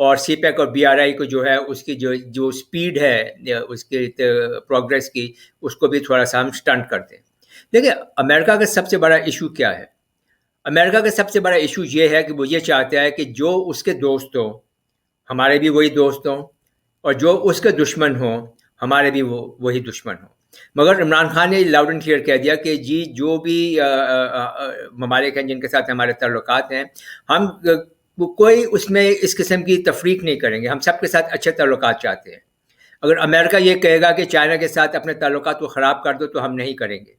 اور سی پیک اور be are آئی کو جو ہے اس کی جو اسپیڈ ہے اس کے پروگریس کی اس کو بھی تھوڑا سا ہم اسٹنٹ کر دیں. دیکھیں امریکہ کا سب سے بڑا ایشو کیا ہے؟ امریکہ کا سب سے بڑا ایشو یہ ہے کہ وہ یہ چاہتا ہے کہ جو اس کے دوست ہوں ہمارے بھی وہی دوست ہوں, اور جو اس کے دشمن ہوں ہمارے بھی وہی دشمن ہوں. مگر عمران خان نے لاؤڈ اینڈ کلیئر کہہ دیا کہ جی جو بھی ممالک ہیں جن کے ساتھ ہمارے تعلقات ہیں ہم کوئی اس میں اس قسم کی تفریق نہیں کریں گے, ہم سب کے ساتھ اچھے تعلقات چاہتے ہیں. اگر امریکہ یہ کہے گا کہ چائنا کے ساتھ اپنے تعلقات کو خراب کر دو تو ہم نہیں کریں گے.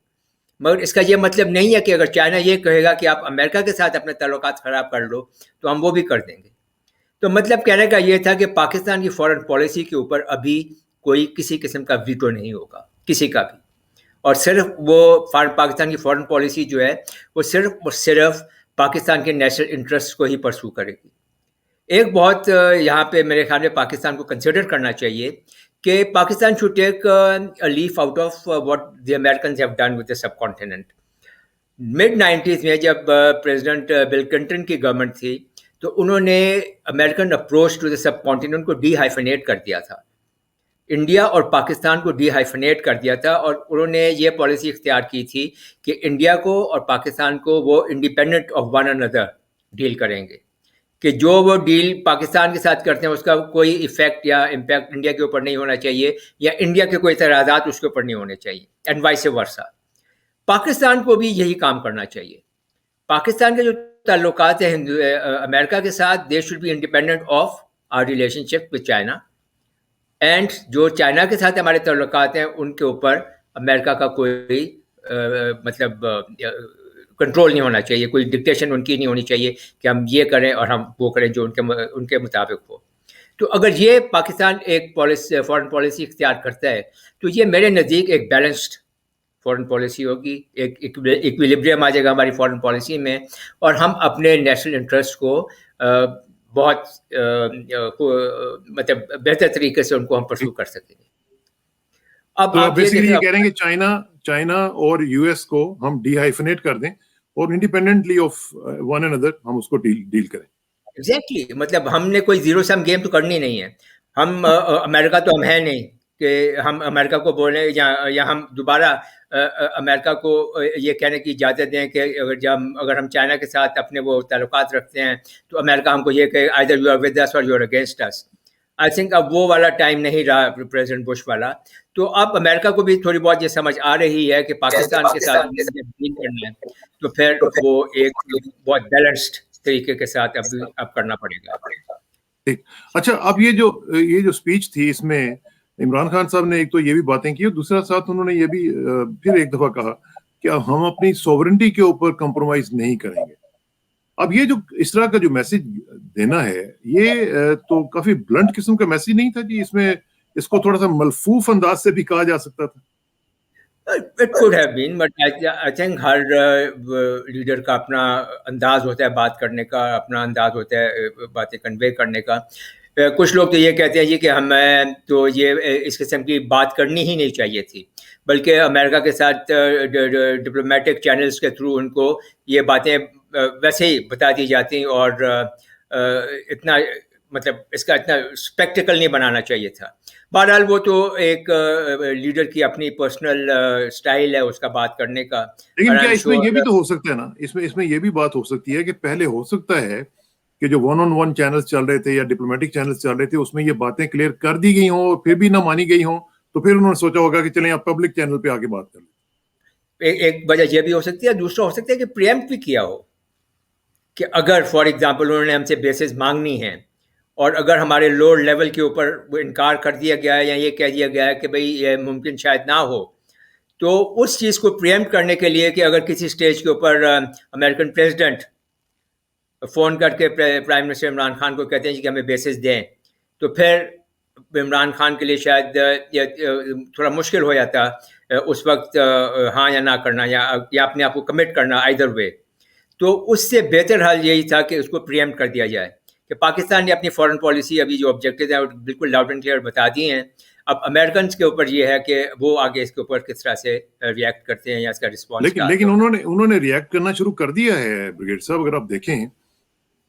مگر اس کا یہ مطلب نہیں ہے کہ اگر چائنا یہ کہے گا کہ آپ امریکہ کے ساتھ اپنے تعلقات خراب کر لو تو ہم وہ بھی کر دیں گے. تو مطلب کہنے کا یہ تھا کہ پاکستان کی فارن پالیسی کے اوپر ابھی کوئی کسی قسم کا ویٹو نہیں ہوگا کسی کا بھی, اور صرف وہ پاکستان کی فارن پالیسی جو ہے وہ صرف پاکستان کے نیشنل انٹرسٹ کو ہی پرسو کرے گی. ایک بہت یہاں پہ میرے خیال میں پاکستان کو کنسیڈر کرنا چاہیے کہ Pakistan should take a leaf out of what the Americans have done with the subcontinent. mid-90s میں جب پریزیڈنٹ بل کلنٹن کی گورنمنٹ تھی تو انہوں نے امریکن اپروچ ٹو دا سب کانٹیننٹ کو ڈی ہائفنیٹ کر دیا تھا, انڈیا اور پاکستان کو ڈی ہائفنیٹ کر دیا تھا, اور انہوں نے یہ پالیسی اختیار کی تھی کہ انڈیا کو اور پاکستان کو وہ انڈیپینڈنٹ آف ون اندر ڈیل کریں گے, کہ جو وہ ڈیل پاکستان کے ساتھ کرتے ہیں اس کا کوئی ایفیکٹ یا امپیکٹ انڈیا کے اوپر نہیں ہونا چاہیے, یا انڈیا کے کوئی اعتراضات اس کے اوپر نہیں ہونے چاہیے, اینڈ وائس ورسا. پاکستان کو بھی یہی کام کرنا چاہیے. پاکستان کے جو تعلقات ہیں امریکہ کے ساتھ, they should be independent of our relationship with China, and جو چائنا کے ساتھ ہمارے تعلقات ہیں ان کے اوپر امریکہ کا کوئی مطلب کنٹرول نہیں ہونا چاہیے, کوئی ڈکٹیشن ان کی نہیں ہونی چاہیے کہ ہم یہ کریں اور ہم وہ کریں جو ان کے مطابق ہو. تو اگر یہ پاکستان ایک فارن پالیسی اختیار کرتا ہے تو یہ میرے نزدیک ایک بیلنسڈ فارن پالیسی ہوگی, ایک ایکویلیبریم آ جائے گا ہماری فارن پالیسی میں, اور ہم اپنے نیشنل انٹرسٹ کو بہت مطلب بہتر طریقے سے ان کو ہم پرسو کر سکیں گے. اب آپ یہ کہہ رہے ہیں کہ چائنا اور یو ایس کو ہم ڈی ہائفنیٹ کر دیں اور independently of one and other ہم اس کو ڈیل کریں. ایگزیکٹلی, مطلب ہم نے کوئی زیرو سم گیم تو کرنی نہیں ہے. ہم امریکہ تو ہم ہیں نہیں کہ ہم امریکہ کو بولیں یا ہم دوبارہ امریکہ کو یہ کہنے کی اجازت دیں کہ اگر ہم چائنا کے ساتھ اپنے وہ تعلقات رکھتے ہیں تو امریکہ ہم کو یہ کہ either you are with us or you are against us. I think اب وہ والا ٹائم نہیں رہا پریزیڈنٹ بش والا. تو اب امریکہ کو بھی تھوڑی بہت یہ سمجھ آ رہی ہے کہ پاکستان کے ساتھ ڈیل کرنا ہے تو پھر وہ ایک بہت بیلنسڈ طریقے کے ساتھ اب کرنا پڑے گا. ٹھیک, اچھا اب یہ جو اسپیچ تھی اس میں عمران خان صاحب نے ایک تو یہ بھی باتیں کی, اور دوسرا ساتھ انہوں نے یہ بھی پھر ایک دفعہ کہا کہ ہم اپنی سوورنٹی کے اوپر کمپرومائز نہیں کریں گے. اب یہ جو اس طرح کا جو میسج دینا ہے یہ تو کافی بلنٹ قسم کا میسج نہیں تھا کہ اس کو تھوڑا سا ملفوف انداز سے بھی کہا جا سکتا تھا. It could have been, but I think Hare leader کا اپنا انداز ہوتا ہے بات کرنے کا, اپنا انداز ہوتا ہے باتیں کنوے کرنے کا. کچھ لوگ تو یہ کہتے ہیں جی کہ ہمیں تو یہ اس قسم کی بات کرنی ہی نہیں چاہیے تھی, بلکہ امریکہ کے ساتھ ڈپلومیٹک چینلز کے تھرو ان کو یہ باتیں ویسے ہی بتا دی جاتی اور اتنا مطلب اس کا اتنا اسپیکٹیکل نہیں بنانا چاہیے تھا. بہرحال وہ تو ایک لیڈر کی اپنی پرسنل اسٹائل ہے اس کا بات کرنے کا. لیکن کیا اس میں یہ بھی تو ہو سکتا ہے نا, اس میں یہ بھی بات ہو سکتی ہے کہ پہلے ہو سکتا ہے کہ جو ون آن ون چینلز چل رہے تھے یا ڈپلومیٹک چینلز چل رہے تھے اس میں یہ باتیں کلیئر کر دی گئی ہوں اور پھر بھی نہ مانی گئی ہوں, تو پھر انہوں نے سوچا ہوگا کہ چلیں آپ پبلک چینل پہ آ کے بات کر لیں. ایک وجہ یہ بھی ہو سکتی ہے. دوسرا ہو سکتا ہے کہ پریمپٹ بھی کیا ہو کہ اگر فار ایگزامپل انہوں نے ہم سے بیسز مانگنی ہیں اور اگر ہمارے لوور لیول کے اوپر وہ انکار کر دیا گیا ہے یا یہ کہہ دیا گیا ہے کہ بھئی یہ ممکن شاید نہ ہو, تو اس چیز کو پریمپٹ کرنے کے لیے کہ اگر کسی سٹیج کے اوپر امریکن پریزیڈنٹ فون کر کے پرائم منسٹر عمران خان کو کہتے ہیں کہ ہمیں بیسز دیں, تو پھر عمران خان کے لیے شاید تھوڑا مشکل ہو جاتا اس وقت ہاں یا نہ کرنا یا اپنے آپ کو کمٹ کرنا either way. تو اس سے بہتر حال یہی تھا کہ اس کو پریمپٹ کر دیا جائے کہ پاکستان نے اپنی فارن پالیسی ابھی جو آبجیکٹیو ہیں بالکل لاؤڈ اینڈ کلیئر بتا دی ہیں. اب امریکنس کے اوپر یہ ہے کہ وہ آگے اس کے اوپر کس طرح سے ریئیکٹ کرتے ہیں یا اس کا رسپانس. لیکن انہوں نے ریئیکٹ کرنا شروع کر دیا ہے بریگیڈ صاحب. اگر آپ دیکھیں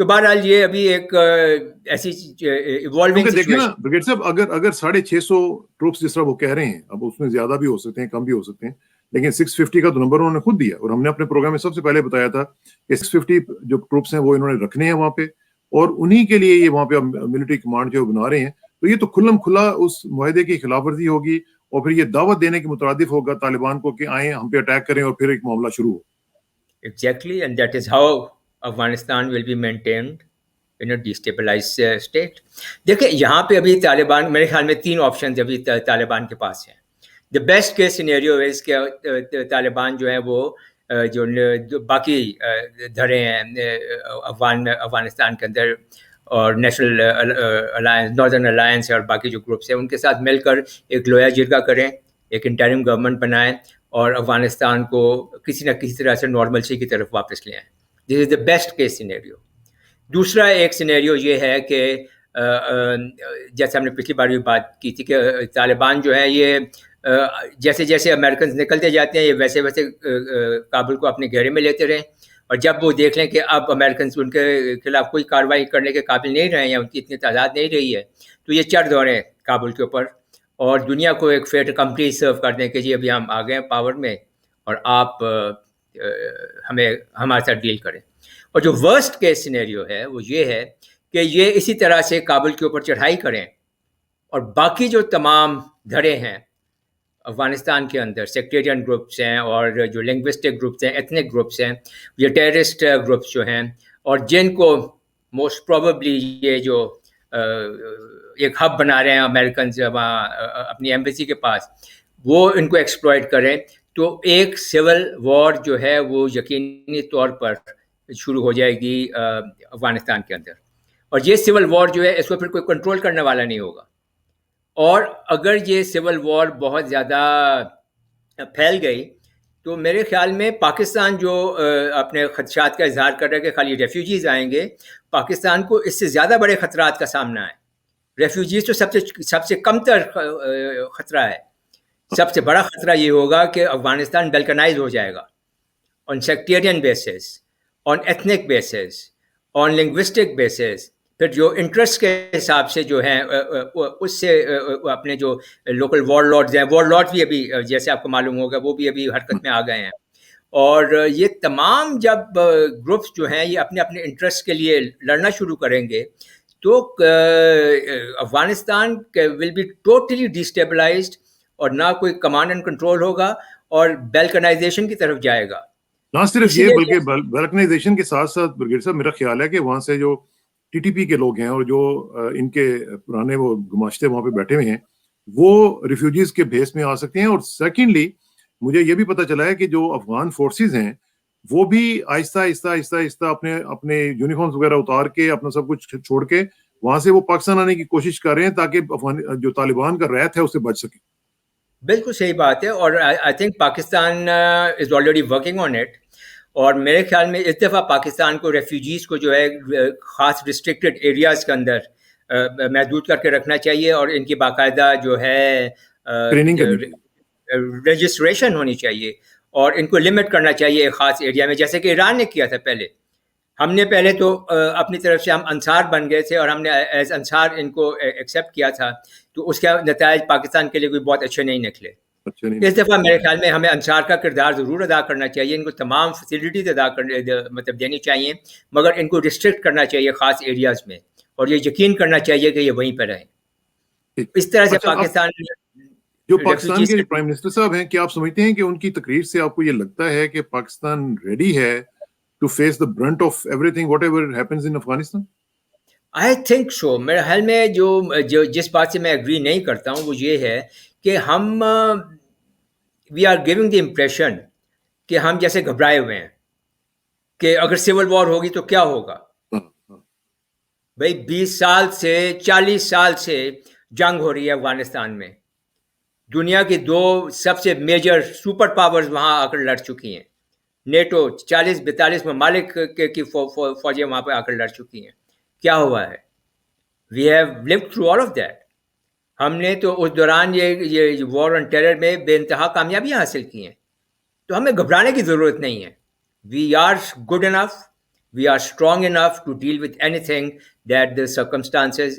تو بہرحال یہ ابھی ایک ایسی ایوالونگ کیونکہ دیکھیں نا سچویشن. برگیڈ صاحب، اگر 650 ٹروپس جس طرح وہ کہہ رہے ہیں، اب اس میں زیادہ بھی ہو سکتے ہیں، کم بھی ہو سکتے ہیں، لیکن 650 کا تو نمبر انہوں نے خود دیا، اور ہم نے اپنے پروگرام میں سب سے پہلے بتایا تھا کہ 650 جو ٹروپس ہیں وہ انہوں نے رکھنے ہیں وہاں پہ، اور انہی کے لیے یہ وہاں پہ ملٹری کمانڈ جو بنا رہے ہیں. تو یہ تو کھلم کھلا اس معاہدے کی خلاف ورزی ہوگی، اور پھر یہ دعوت دینے کے مترادف ہوگا طالبان کو کہ آئیں ہم پہ اٹیک کریں اور پھر ایک معاملہ شروع ہو. Exactly, and that is how Afghanistan will be maintained in a destabilized state. دیکھیں یہاں پہ ابھی طالبان، میرے خیال میں 3 آپشنز ابھی طالبان کے پاس ہیں. The best case scenario is کہ طالبان جو ہے وہ جو باقی دھڑے ہیں افغانستان کے اندر، اور نیشنل الائنس، ناردرن الائنس اور باقی جو گروپس ہیں ان کے ساتھ مل کر ایک لویا جرگہ کریں، ایک انٹرم گورنمنٹ بنائیں اور افغانستان کو کسی نہ کسی طرح سے نارملسی کی طرف واپس لے آئیں. دس از دا بیسٹ کیس سینیریو. دوسرا ایک سینیریو یہ ہے کہ جیسے ہم نے پچھلی بار بھی بات کی تھی کہ طالبان جو ہے یہ جیسے جیسے امریکنز نکلتے جاتے ہیں یہ ویسے ویسے کابل کو اپنے گھیرے میں لیتے رہیں، اور جب وہ دیکھ لیں کہ اب امریکنز ان کے خلاف کوئی کارروائی کرنے کے قابل نہیں رہے ہیں، ان کی اتنی تعداد نہیں رہی ہے، تو یہ چڑھ دوڑیں کابل کے اوپر اور دنیا کو ایک فیٹ کمپنی سرو کر دیں کہ جی ابھی ہم آ گئے ہیں پاور میں اور آپ ہمارے ساتھ ڈیل کریں. اور جو ورسٹ کیس سینیریو ہے وہ یہ ہے کہ یہ اسی طرح سے کابل کے اوپر چڑھائی کریں اور باقی جو تمام دھڑے ہیں افغانستان کے اندر، سیکٹیرین گروپس ہیں اور جو لنگوسٹک گروپس ہیں، ایتھنک گروپس ہیں، یہ ٹیررسٹ گروپس جو ہیں، اور جن کو موسٹ پروبیبلی یہ جو ایک ہب بنا رہے ہیں امریکنز وہاں اپنی ایمبیسی کے پاس، وہ ان کو ایکسپلائٹ کریں، تو ایک سول وار جو ہے وہ یقینی طور پر شروع ہو جائے گی افغانستان کے اندر. اور یہ سول وار جو ہے اس کو پھر کوئی کنٹرول کرنے والا نہیں ہوگا. اور اگر یہ سول وار بہت زیادہ پھیل گئی تو میرے خیال میں پاکستان جو اپنے خدشات کا اظہار کر رہا ہے کہ خالی ریفیوجیز آئیں گے، پاکستان کو اس سے زیادہ بڑے خطرات کا سامنا ہے. ریفیوجیز تو سب سے کم تر خطرہ ہے. سب سے بڑا خطرہ یہ ہوگا کہ افغانستان بلکنائز ہو جائے گا آن سیکٹیرین بیسس، آن ایتھنک بیسس، آن لنگوسٹک بیسس. پھر جو انٹرسٹ کے حساب سے جو ہیں اس سے اپنے جو لوکل وار لارڈز ہیں، وار لارڈ بھی ابھی جیسے آپ کو معلوم ہوگا وہ بھی ابھی حرکت میں آ گئے ہیں. اور یہ تمام جب گروپس جو ہیں یہ اپنے اپنے انٹرسٹ کے لیے لڑنا شروع کریں گے تو افغانستان ول بی ٹوٹلی ڈیسٹیبلائزڈ، اور نہ کوئی کمانڈ اینڈ کنٹرول ہوگا اور بیلکنائزیشن کی طرف جائے گا. نہ صرف یہ بلکہ بیلکنائزیشن کے ساتھ ساتھ برگیڈ صاحب میرا خیال ہے کہ وہاں سے جو ٹی ٹی پی کے لوگ ہیں اور جو ان کے پرانے وہ گماشتے وہاں پہ بیٹھے ہوئے ہیں وہ ریفیوجیز کے بھیس میں آ سکتے ہیں. اور سیکنڈلی مجھے یہ بھی پتہ چلا ہے کہ جو افغان فورسز ہیں وہ بھی آہستہ آہستہ آہستہ آہستہ اپنے یونیفارمز وغیرہ اتار کے اپنا سب کچھ چھوڑ کے وہاں سے وہ پاکستان آنے کی کوشش کر رہے ہیں تاکہ جو طالبان کا ریت ہے اس سے بچ سکے. بالکل صحیح بات ہے، اور I think Pakistan is already working on it. اور میرے خیال میں اس دفعہ پاکستان کو ریفیوجیز کو جو ہے خاص ریسٹرکٹڈ ایریاز کے اندر محدود کر کے رکھنا چاہیے، اور ان کی باقاعدہ جو ہے رجسٹریشن ہونی چاہیے، اور ان کو لمٹ کرنا چاہیے ایک خاص ایریا میں، جیسے کہ ایران نے کیا تھا پہلے. ہم نے پہلے تو اپنی طرف سے ہم انصار بن گئے تھے اور ہم نے ایز انصار ان کو ایکسیپٹ کیا تھا، تو اس کا نتائج پاکستان کے لیے کوئی بہت اچھے نہیں نکلے. اس دفعہ میرے خیال میں ہمیں انصار کا کردار ضرور ادا کرنا چاہیے، ان کو تمام فیسلٹیز مطلب دینی چاہیے، مگر ان کو ریسٹرکٹ کرنا چاہیے خاص ایریاز میں، اور یہ یقین کرنا چاہیے کہ یہ وہیں پہ رہیں. اس طرح سے پاکستان جو پاکستان کے پرائم منسٹر صاحب ہیں، کیا آپ سمجھتے ہیں کہ ان کی تقریر سے آپ کو یہ لگتا ہے کہ پاکستان ریڈی ہے to face the brunt of everything whatever happens in Afghanistan? I think so. میرے خیال میں جو جس بات سے میں ایگری نہیں کرتا ہوں وہ یہ ہے کہ ہم we are giving the impression کہ ہم جیسے گھبرائے ہوئے ہیں کہ اگر سول وار ہوگی تو کیا ہوگا. بھائی 20 سال سے 40 سال سے جنگ ہو رہی ہے افغانستان میں، دنیا کی 2 سب سے میجر سپر پاورز وہاں آ کر لڑ چکی ہیں، نیٹو 40-42 ممالک کی فوجیں وہاں پہ آ کر لڑ چکی ہیں. کیا ہوا ہے؟ We have lived through all of that. ہم نے تو اس دوران یہ وار آن ٹیرر میں بے انتہا کامیابیاں حاصل کی ہیں، تو ہمیں گھبرانے کی ضرورت نہیں ہے. We are good enough, we are strong enough to deal with anything that the circumstances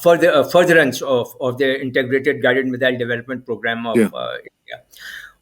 furtherance of the integrated guided missile development program of India.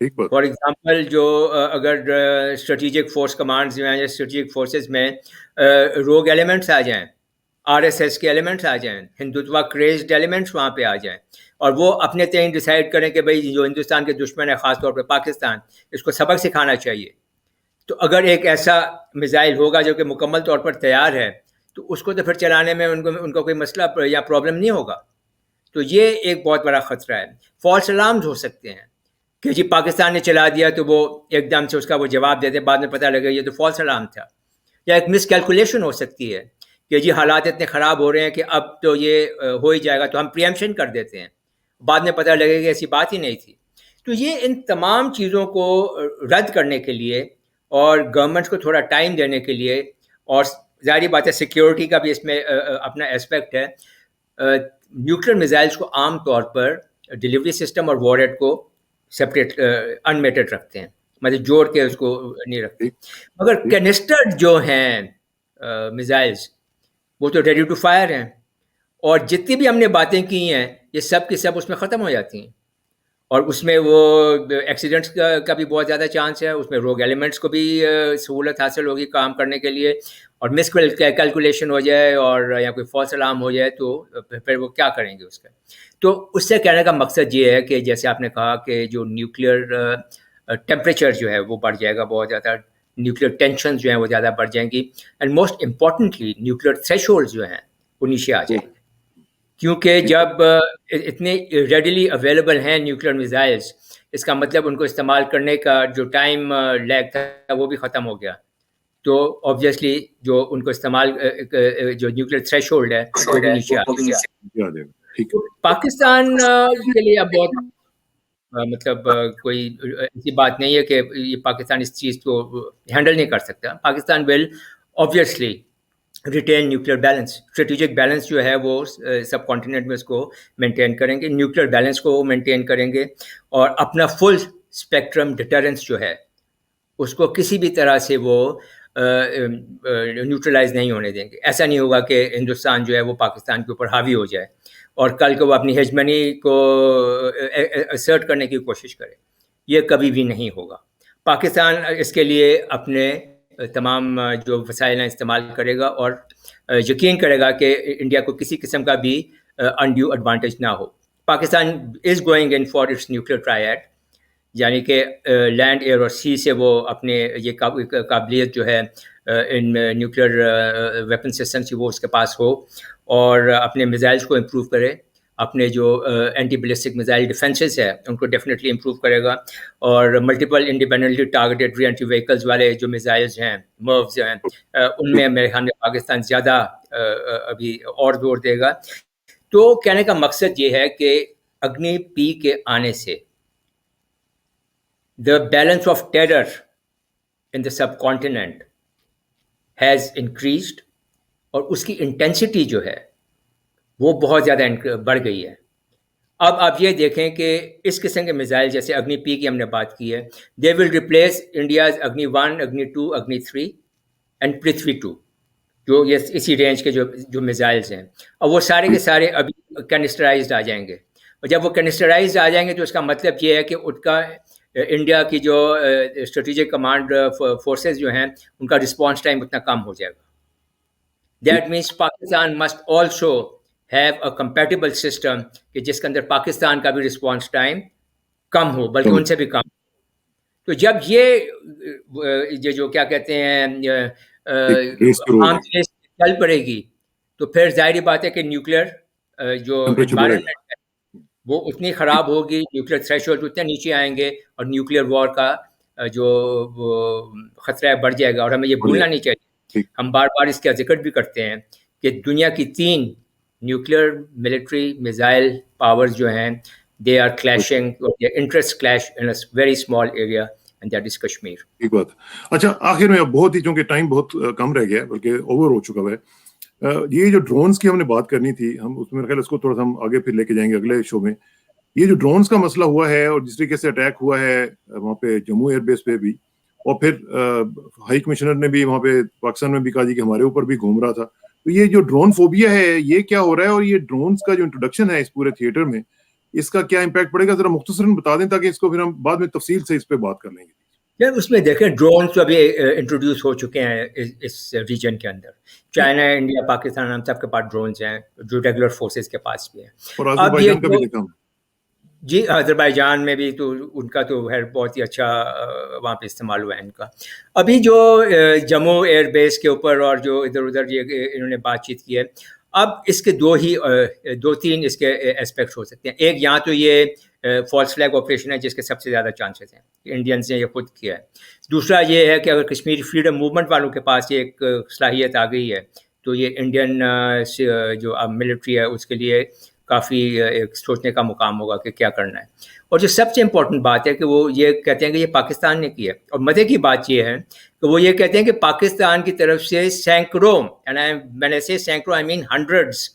ٹھیک بات. فار ایگزامپل جو اگر اسٹریٹجک فورس کمانڈز جو ہیں یا اسٹریٹجک فورسز میں روگ elements آ جائیں, آر ایس ایس کے ایلیمنٹس آ جائیں, ہندوتوا کریزڈ ایلیمنٹس وہاں پہ آ جائیں, اور وہ اپنے تئیں ڈیسائیڈ کریں کہ بھائی جو ہندوستان کے دشمن ہے خاص طور پہ پاکستان, اس کو سبق سکھانا چاہیے. تو اگر ایک ایسا میزائل ہوگا جو کہ مکمل طور پر تیار ہے تو اس کو تو پھر چلانے میں ان کو کوئی مسئلہ یا پرابلم نہیں ہوگا. تو یہ ایک بہت بڑا خطرہ ہے. فالس الارمز ہو سکتے ہیں کہ جی پاکستان نے چلا دیا تو وہ ایک دم سے اس کا وہ جواب دیتے, بعد میں پتہ لگے یہ تو فالس الارم تھا. یا ایک مس کیلکولیشن ہو سکتی ہے کہ جی حالات اتنے خراب ہو رہے ہیں کہ اب تو یہ ہو ہی جائے گا, تو ہم پریمپشن کر دیتے ہیں, بعد میں پتہ لگے کہ ایسی بات ہی نہیں تھی. تو یہ ان تمام چیزوں کو رد کرنے کے لیے اور گورنمنٹس کو تھوڑا ٹائم دینے کے لیے, اور ظاہری بات ہے سیکیورٹی کا بھی اس میں اپنا اسپیکٹ ہے, نیوکلیر میزائلس کو عام طور پر ڈلیوری سسٹم اور وارہیڈ کو سپریٹ انمیٹڈ رکھتے ہیں, مطلب جوڑ کے اس کو نہیں رکھتے. مگر کینسٹرڈ جو ہیں میزائلس وہ تو ریڈی ٹو فائر ہیں, اور جتنی بھی ہم نے باتیں کی ہیں یہ سب کی سب اس میں ختم ہو جاتی ہیں, اور اس میں وہ ایکسیڈنٹس کا بھی بہت زیادہ چانس ہے, اس میں روگ ایلیمنٹس کو بھی سہولت حاصل ہوگی کام کرنے کے لیے, اور مس کیلکولیشن ہو جائے اور یا کوئی فالس الارم ہو جائے تو پھر وہ کیا کریں گے اس کا. تو اس سے کہنے کا مقصد یہ ہے کہ جیسے آپ نے کہا کہ جو نیوکلیئر ٹیمپریچر جو ہے وہ بڑھ جائے گا بہت زیادہ, نیوکلیئر ٹینشنز جو ہیں وہ زیادہ بڑھ جائیں گی, and most importantly nuclear threshold جو ہیں وہ نیچے آ جائیں گے, کیونکہ جب اتنے ریڈیلی اویلیبل ہیں نیوکلیئر میزائلس, اس کا مطلب ان کو استعمال کرنے کا جو ٹائم لیگ تھا وہ بھی ختم ہو گیا. تو آبویسلی جو ان کو استعمال جو نیوکلیئر تھریش ہولڈ ہے وہ بھی نیچے آ جائے گا. پاکستان کے لیے اب بہت مطلب کوئی ایسی بات نہیں ہے کہ یہ پاکستان اس چیز کو ہینڈل نہیں کر سکتا. پاکستان ول آبویسلی ریٹین نیوکلیئر بیلنس, اسٹریٹجک بیلنس جو ہے وہ سب کانٹیننٹ میں اس کو مینٹین کریں گے, نیوکلیئر بیلنس کو مینٹین کریں گے, اور اپنا فل اسپیکٹرم ڈیٹرنس جو ہے اس کو کسی بھی طرح سے وہ نیوٹرلائز نہیں ہونے دیں گے. ایسا نہیں ہوگا کہ ہندوستان جو ہے وہ پاکستان کے اوپر حاوی ہو جائے اور کل کو وہ اپنی ہیجمنی کو اسرٹ کرنے کی کوشش کرے, یہ کبھی بھی نہیں ہوگا. پاکستان اس کے لیے اپنے تمام جو وسائل ہیں استعمال کرے گا اور یقین کرے گا کہ انڈیا کو کسی قسم کا بھی انڈیو ایڈوانٹیج نہ ہو. Pakistan is going in for its nuclear triad, یعنی کہ لینڈ, ایئر اور سی سے وہ اپنے یہ قابلیت جو ہے ان نیوکلیئر ویپن سسٹمس کی وہ اس کے پاس ہو, اور اپنے میزائلس کو امپروو کرے, اپنے جو اینٹی بیلسٹک میزائل ڈیفینسز ہے ان کو ڈیفینیٹلی امپروو کرے گا, اور ملٹیپل انڈیپینڈنٹلی ٹارگیٹڈ ری اینٹی وہیکلز والے جو میزائلز ہیں, مروز ہیں, ان میں میرے خیال میں پاکستان زیادہ ابھی اور زور دے گا. تو کہنے کا مقصد یہ ہے کہ اگنی پی کے آنے سے the balance of terror in the subcontinent has increased, اور اس کی انٹینسٹی جو ہے وہ بہت زیادہ بڑھ گئی ہے. اب آپ یہ دیکھیں کہ اس قسم کے میزائل جیسے اگنی پی کی ہم نے بات کی ہے, they will replace India's Agni 1, Agni 2, Agni 3 and پرتھوی 2, جو یہ اسی رینج کے جو میزائلز ہیں, اور وہ سارے کے سارے ابھی کینسٹرائزڈ آ جائیں گے. اور جب وہ کینسٹرائزڈ آ جائیں گے تو اس کا مطلب یہ ہے کہ ان کا انڈیا کی جو اسٹریٹجک کمانڈ فورسز جو ہیں ان کا رسپانس ٹائم اتنا کم ہو جائے گا. That means Pakistan must also have a compatible system کہ جس کے اندر پاکستان کا بھی رسپانس ٹائم کم ہو, بلکہ ان سے بھی کم. تو جب یہ جو کیا کہتے ہیں عام چل پڑے گی تو پھر ظاہری بات ہے کہ نیوکلیئر جو انوائرمنٹ ہے وہ اتنی خراب ہوگی, نیوکلیئر تھریش ہولڈ اتنے نیچے آئیں گے, اور نیوکلیئر وار کا جو خطرہ بڑھ جائے گا. اور ہمیں یہ بھولنا نہیں چاہیے, ہم بار بار اس کا ذکر بھی کرتے ہیں کہ دنیا کی 3 نیوکلیئر ملٹری میزائل پاورز جو ہیں they are clashing, interest clash in a very small area, and that is Kashmir. ٹھیک بات. اچھا آخر میں بہت ہی, چونکہ ٹائم بہت کم رہ گیا بلکہ اوور ہو چکا ہے, یہ جو ڈرونز کی ہم نے بات کرنی تھی, ہم اس میرے خیال اس کو تھوڑا سا ہم آگے پھر لے کے جائیں گے اگلے شو میں. یہ جو ڈرونز کا مسئلہ ہوا ہے اور جس طریقے سے اٹیک ہوا ہے وہاں پہ جموں ایئر بیس پہ بھی, اور پھر ہائی کمشنر نے بھی وہاں پہ پاکستان میں بھی کہا جی کہ ہمارے اوپر بھی گھوم رہا تھا, تو یہ جو ڈرون فوبیا ہے یہ کیا ہو رہا ہے, اور یہ ڈرونز کا جو انٹروڈکشن ہے اس پورے تھیٹر میں اس کا کیا امپیکٹ پڑے گا, ذرا مختصراً بتا دیں تاکہ اس کو پھر ہم بعد میں تفصیل سے اس پہ بات کر لیں گے. یار اس میں دیکھیں ڈرونس تو ابھی انٹروڈیوس ہو چکے ہیں اس ریجن کے اندر. چائنا, انڈیا, پاکستان, ہم سب کے پاس ڈرونس ہیں جو ریگولر فورسز کے پاس بھی ہیں. اور آذربائیجان کا بھی دیکھا ہوں. جی آذربائیجان میں بھی تو ان کا تو ہے بہت ہی اچھا وہاں پہ استعمال ہوا ہے ان کا. ابھی جو جموں ایئر بیس کے اوپر اور جو ادھر ادھر یہ انہوں نے بات چیت کی ہے, اب اس کے دو تین اس کے اسپیکٹس ہو سکتے ہیں. ایک یہاں تو یہ فالس فلیگ آپریشن ہے جس کے سب سے زیادہ چانسز ہیں, انڈینس نے یہ خود کیا ہے. دوسرا یہ ہے کہ اگر کشمیر فریڈم موومنٹ والوں کے پاس یہ ایک صلاحیت آ گئی ہے تو یہ انڈین جو اب ملٹری ہے اس کے لیے کافی ایک سوچنے کا مقام ہوگا کہ کیا کرنا ہے. اور جو سب سے امپورٹنٹ بات ہے کہ وہ یہ کہتے ہیں کہ یہ پاکستان نے کی ہے. اور مزے کی بات یہ ہے کہ وہ یہ کہتے ہیں کہ پاکستان کی طرف سے سینکڑوں, میں نے سے سینکڑوں آئی مین ہنڈریڈس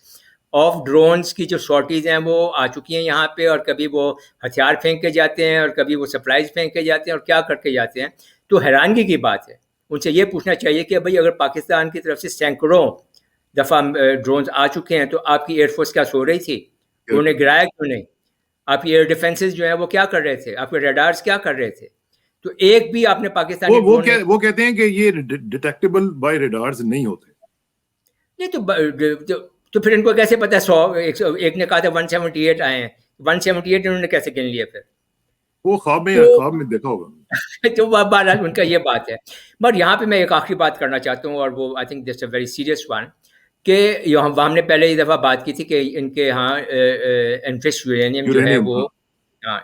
آف ڈرونس کی جو سارٹیز ہیں وہ آ چکی ہیں یہاں پہ, اور کبھی وہ ہتھیار پھینک کے جاتے ہیں اور کبھی وہ سپلائز پھینک کے جاتے ہیں اور کیا کر کے جاتے ہیں. تو حیرانگی کی بات ہے, ان سے یہ پوچھنا چاہیے کہ بھائی اگر پاکستان کی طرف سے سینکڑوں دفعہ ڈرونز آ چکے ہیں تو آپ کی ایئر فورس کیا سو رہی تھی؟ انہوں نے گرایا کیوں نہیں؟ آپ کی ایئر ڈیفینسز جو ہیں وہ کیا کر رہے تھے؟ آپ کے ریڈارز کیا کر رہے تھے؟ تو ایک بھی آپ نے پاکستانی وہ کہتے ہیں کہ یہ ڈیٹیکٹیبل بائی ریڈارز نہیں ہوتے. نہیں تو پھر ان کو کیسے پتا 100, ایک نے کہا تھا 178 آئے ہیں, 178 انہوں نے کیسے گن لیے؟ پھر وہ خواب میں دیکھا ہوگا. تو بہرحال ان کا یہ بات ہے. مگر یہاں پہ میں ایک آخری بات کرنا چاہتا ہوں, اور وہ I think this a very serious one, کہ ہم نے پہلے یہ دفعہ بات کی تھی کہ ان کے ہاں انفسٹ یورینیم جو ہے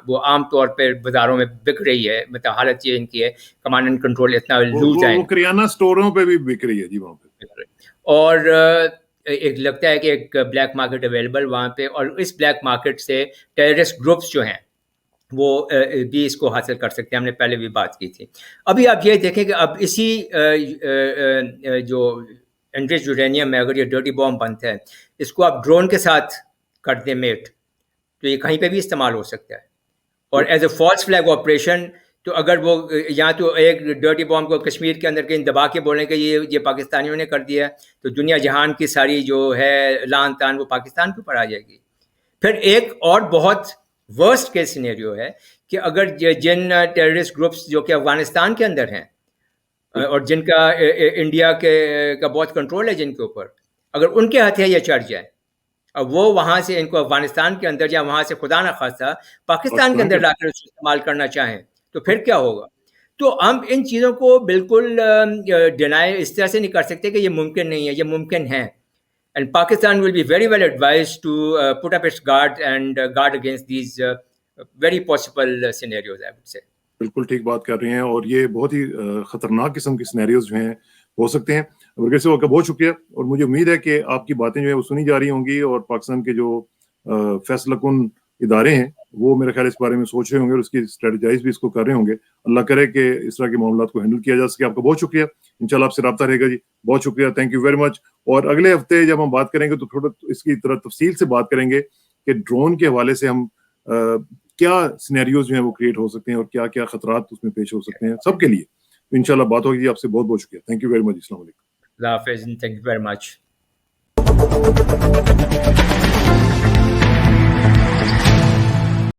وہ عام طور پہ بازاروں میں بک رہی ہے. مطلب حالت یہ ان کی ہے, کمانڈ اینڈ کنٹرول اتنا لوز ہے, وہ کریانہ سٹوروں پہ بھی بک رہی ہے جی وہاں پہ. اور ایک لگتا ہے کہ ایک بلیک مارکیٹ اویلیبل وہاں پہ, اور اس بلیک مارکیٹ سے ٹیررسٹ گروپس جو ہیں وہ بھی اس کو حاصل کر سکتے ہیں. ہم نے پہلے بھی بات کی تھی. ابھی آپ یہ دیکھیں کہ اب اسی جو انریچڈ یورینیم میں اگر یہ ڈرٹی بام بنتا ہے, اس کو آپ ڈرون کے ساتھ کر دیں میٹ, تو یہ کہیں پہ بھی استعمال ہو سکتا ہے. اور as a false flag operation, تو اگر وہ یہاں تو ایک ڈرٹی بام کو کشمیر کے اندر کہیں دبا کے بولیں کہ یہ پاکستانیوں نے کر دیا ہے, تو دنیا جہان کی ساری جو ہے لان تان وہ پاکستان کے اوپر آ جائے گی. پھر ایک اور بہت ورسٹ کیس سینیریو ہے کہ اگر جن ٹیررسٹ گروپس جو کہ افغانستان کے اندر ہیں اور جن کا انڈیا کا بہت کنٹرول ہے جن کے اوپر, اگر ان کے ہاتھیں یہ چڑھ جائے, اب وہ وہاں سے ان کو افغانستان کے اندر یا وہاں سے خدا نہ خواستہ پاکستان کے اندر لا کر استعمال کرنا چاہیں, تو پھر کیا ہوگا؟ تو ہم ان چیزوں کو بالکل ڈینائی اس طرح سے نہیں کر سکتے کہ یہ ممکن نہیں ہے, یہ ممکن ہے. And Pakistan will be very well advised to put up its guard and guard against these very possible scenarios, I would say. بالکل ٹھیک بات کر رہے ہیں, اور یہ بہت ہی خطرناک قسم کے سینیریوز جو ہیں ہو سکتے ہیں. ویسے آپ کا بہت شکریہ, اور مجھے امید ہے کہ آپ کی باتیں جو ہیں وہ سنی جا رہی ہوں گی, اور پاکستان کے جو فیصلہ کن ادارے ہیں وہ میرے خیال اس بارے میں سوچ رہے ہوں گے اور اس کی اسٹریٹجائز بھی اس کو کر رہے ہوں گے. اللہ کرے کہ اس طرح کے معاملات کو ہینڈل کیا جا سکے. آپ کا بہت شکریہ, انشاءاللہ آپ سے رابطہ رہے گا جی. بہت شکریہ, تھینک یو ویری مچ. اور اگلے ہفتے جب ہم بات کریں گے تو تھوڑا اس کی طرح تفصیل سے بات کریں گے کہ ڈرون کے حوالے سے ہم کیا سینیریوز جو ہیں وہ کریٹ ہو سکتے ہیں اور کیا کیا خطرات اس میں پیش ہو سکتے ہیں سب کے لیے. انشاءاللہ بات ہوگی. آپ سے بہت بہت شکریہ. Thank you very much. السلام علیکم. اللہ حافظ. Thank you very much.